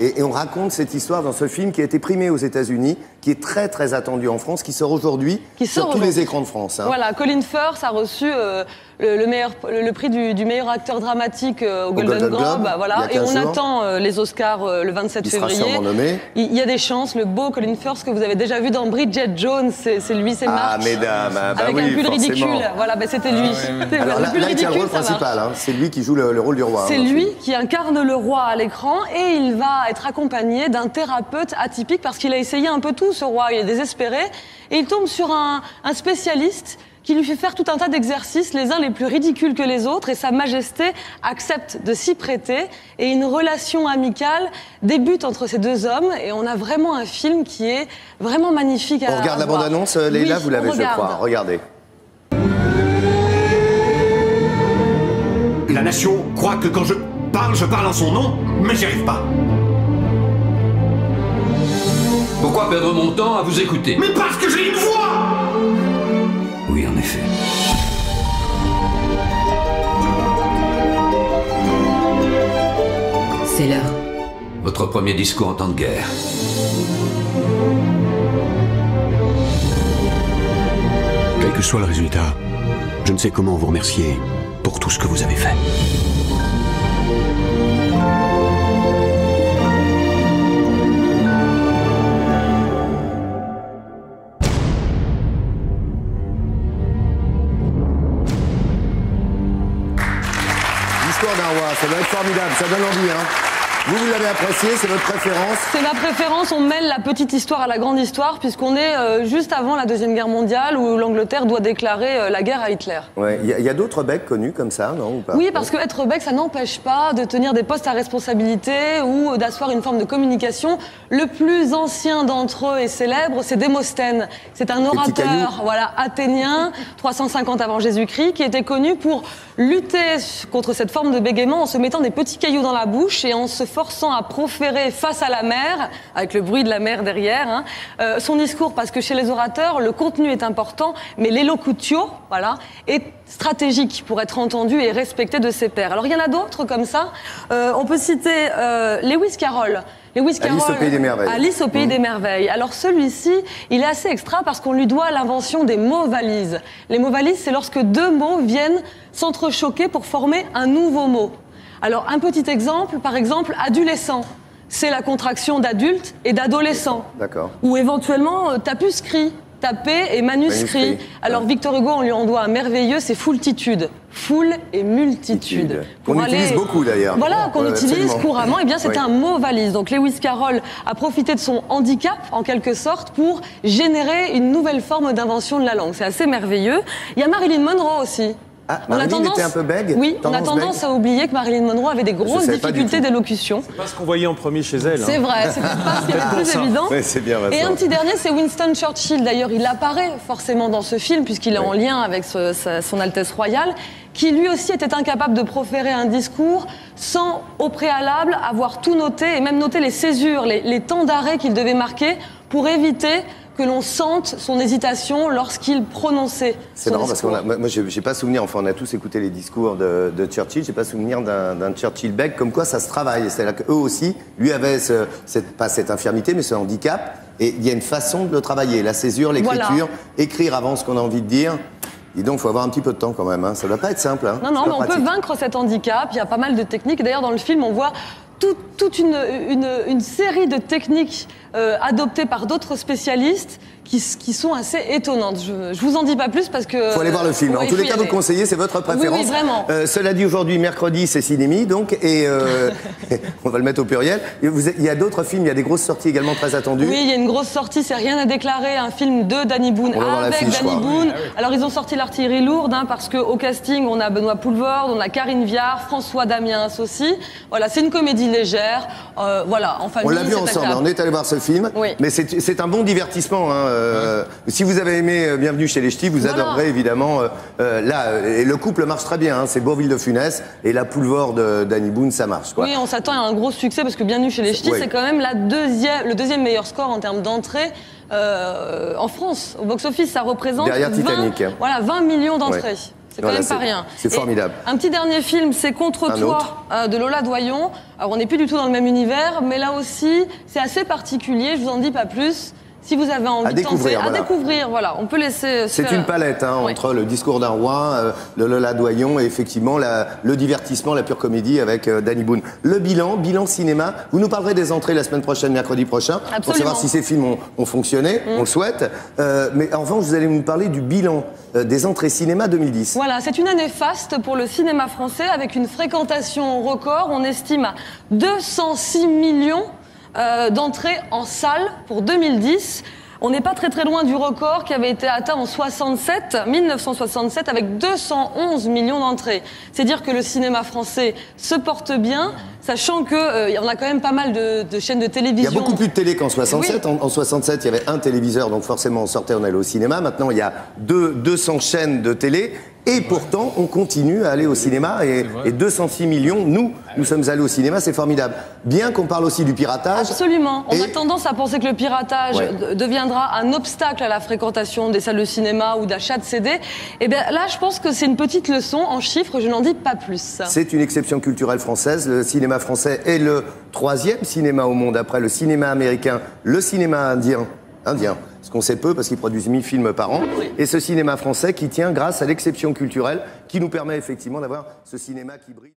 Et on raconte cette histoire dans ce film qui a été primé aux États-Unis, qui est très très attendu en France, qui sort aujourd'hui sur tous les écrans de France. Hein. Voilà, Colin Firth a reçu le prix du meilleur acteur dramatique au Golden Globe. Voilà. Et on attend les Oscars le 27 février. Sera sûrement nommé. Il y a des chances. Le beau Colin Firth que vous avez déjà vu dans Bridget Jones, c'est lui, c'est Marc. Ah, mesdames, avec un pull ridicule. Voilà, c'était lui. Alors là, il tient le rôle principal. Hein. C'est lui qui joue le rôle du roi. C'est lui qui incarne le roi à l'écran et il va être accompagné d'un thérapeute atypique parce qu'il a essayé un peu tout, ce roi. Il est désespéré et il tombe sur un spécialiste qui lui fait faire tout un tas d'exercices, les uns les plus ridicules que les autres, et Sa Majesté accepte de s'y prêter, et une relation amicale débute entre ces deux hommes, et on a vraiment un film qui est vraiment magnifique à voir. On regarde la bande-annonce, Leïla, vous l'avez, je crois. Regardez. La nation croit que quand je parle en son nom, mais j'y arrive pas. Pourquoi perdre mon temps à vous écouter? Mais parce que j'ai une voix! Oui, en effet. C'est l'heure. Votre premier discours en temps de guerre. Quel que soit le résultat, je ne sais comment vous remercier pour tout ce que vous avez fait. L'histoire d'un roi, ça doit être formidable, ça donne envie, hein. Vous l'avez apprécié, c'est votre préférence? C'est ma préférence, on mêle la petite histoire à la grande histoire, puisqu'on est juste avant la Deuxième Guerre mondiale, où l'Angleterre doit déclarer la guerre à Hitler. Ouais, il y a d'autres becs connus comme ça, non, ou pas? Oui, parce qu'être bec, ça n'empêche pas de tenir des postes à responsabilité ou d'asseoir une forme de communication. Le plus ancien d'entre eux et célèbre, c'est Démosthène. C'est un orateur, voilà, athénien, 350 avant Jésus-Christ, qui était connu pour lutter contre cette forme de bégaiement en se mettant des petits cailloux dans la bouche et en se forçant à proférer face à la mer, avec le bruit de la mer derrière, son discours, parce que chez les orateurs, le contenu est important, mais l'élocutio, voilà, est stratégique pour être entendu et respecté de ses pairs. Alors il y en a d'autres comme ça. On peut citer Lewis Carroll. Lewis Carroll, Alice au Pays des Merveilles. Alice au Pays des Merveilles. Alors celui-ci, il est assez extra parce qu'on lui doit l'invention des mots-valises. Les mots-valises, c'est lorsque deux mots viennent s'entrechoquer pour former un nouveau mot. Alors un petit exemple, par exemple, adolescent. C'est la contraction d'adulte et d'adolescent. D'accord. Ou éventuellement tapuscrit. Tapé et manuscrit. Alors Victor Hugo, on lui en doit un merveilleux, c'est foultitude. Foule et multitude. Qu'on utilise beaucoup d'ailleurs. Voilà, qu'on utilise couramment. Et bien c'était un mot valise. Donc Lewis Carroll a profité de son handicap, en quelque sorte, pour générer une nouvelle forme d'invention de la langue. C'est assez merveilleux. Il y a Marilyn Monroe aussi. Ah, Marilyn était un peu bègue? Oui, on a tendance à oublier que Marilyn Monroe avait des grosses difficultés d'élocution. C'est pas ce qu'on voyait en premier chez elle. C'est vrai, c'est pas ce qui est le plus évident. Ouais, c'est bien, et un petit dernier, c'est Winston Churchill. D'ailleurs, il apparaît forcément dans ce film, puisqu'il est en lien avec son Altesse royale, qui lui aussi était incapable de proférer un discours sans, au préalable, avoir tout noté, et même noter les césures, les temps d'arrêt qu'il devait marquer, pour éviter que l'on sente son hésitation lorsqu'il prononçait. C'est marrant parce que moi j'ai pas souvenir, enfin on a tous écouté les discours de Churchill, j'ai pas souvenir d'un Churchill bec, comme quoi ça se travaille. C'est-à-dire qu'eux aussi, lui avait pas cette infirmité mais ce handicap, et il y a une façon de le travailler, la césure, l'écriture, écrire avant ce qu'on a envie de dire. Dis donc, il faut avoir un petit peu de temps quand même, hein. Ça doit pas être simple. Hein. Non, mais on peut vaincre cet handicap, il y a pas mal de techniques. D'ailleurs dans le film on voit toute une série de techniques adoptées par d'autres spécialistes qui sont assez étonnantes. Je vous en dis pas plus parce que... Faut aller voir le film. En tous les cas, vous le conseillez, c'est votre préférence. Oui, vraiment. Cela dit, aujourd'hui, mercredi, c'est Cinémi, donc, et on va le mettre au pluriel. Il y a d'autres films, il y a des grosses sorties également très attendues. Oui, il y a une grosse sortie, c'est Rien à déclarer, un film de Danny Boone avec Danny Boone. Alors, ils ont sorti l'artillerie lourde, hein, parce qu'au casting, on a Benoît Poelvoorde, on a Karine Viard, François Damiens aussi. Voilà, c'est une comédie légère, voilà, en famille. On l'a vu ensemble, on est allé voir ce film, mais c'est un bon divertissement, hein. Si vous avez aimé Bienvenue chez les Ch'tis, vous adorerez évidemment là. Et le couple marche très bien, hein, c'est Bourvil de Funès et la Poulevard de Danny Boone, ça marche, quoi. Oui, on s'attend à un gros succès parce que Bienvenue chez les Ch'tis, c'est quand même le deuxième meilleur score en termes d'entrée en France. Au box-office, ça représente derrière Titanic. 20 millions d'entrées. C'est quand même pas rien. C'est formidable. Un petit dernier film, c'est Contre toi de Lola Doyon. Alors on n'est plus du tout dans le même univers, mais là aussi, c'est assez particulier, je vous en dis pas plus. Si vous avez envie de tenter, à découvrir, voilà, on peut laisser. C'est une palette entre le discours d'un roi, le Lola Doyon et effectivement le divertissement, la pure comédie avec Danny Boone. Le bilan cinéma. Vous nous parlerez des entrées la semaine prochaine, mercredi prochain, Absolument. pour savoir si ces films ont fonctionné. On le souhaite. Mais en revanche, vous allez nous parler du bilan des entrées cinéma 2010. Voilà, c'est une année faste pour le cinéma français avec une fréquentation record. On estime à 206 millions. D'entrées en salle pour 2010. On n'est pas très loin du record qui avait été atteint en 1967 avec 211 millions d'entrées. C'est dire que le cinéma français se porte bien, sachant que on a quand même pas mal de chaînes de télévision. Il y a beaucoup plus de télé qu'en 67. Oui. En 67, il y avait un téléviseur, donc forcément on sortait, on allait au cinéma. Maintenant, il y a 200 chaînes de télé. Et pourtant, on continue à aller au cinéma et 206 millions, nous sommes allés au cinéma, c'est formidable. Bien qu'on parle aussi du piratage. Absolument. On a tendance à penser que le piratage deviendra un obstacle à la fréquentation des salles de cinéma ou d'achat de CD. Et bien là, je pense que c'est une petite leçon. En chiffres, je n'en dis pas plus. C'est une exception culturelle française. Le cinéma français est le 3e cinéma au monde après le cinéma américain, le cinéma indien. Ce qu'on sait peu parce qu'ils produisent 1000 films par an. Et ce cinéma français qui tient grâce à l'exception culturelle qui nous permet effectivement d'avoir ce cinéma qui brille.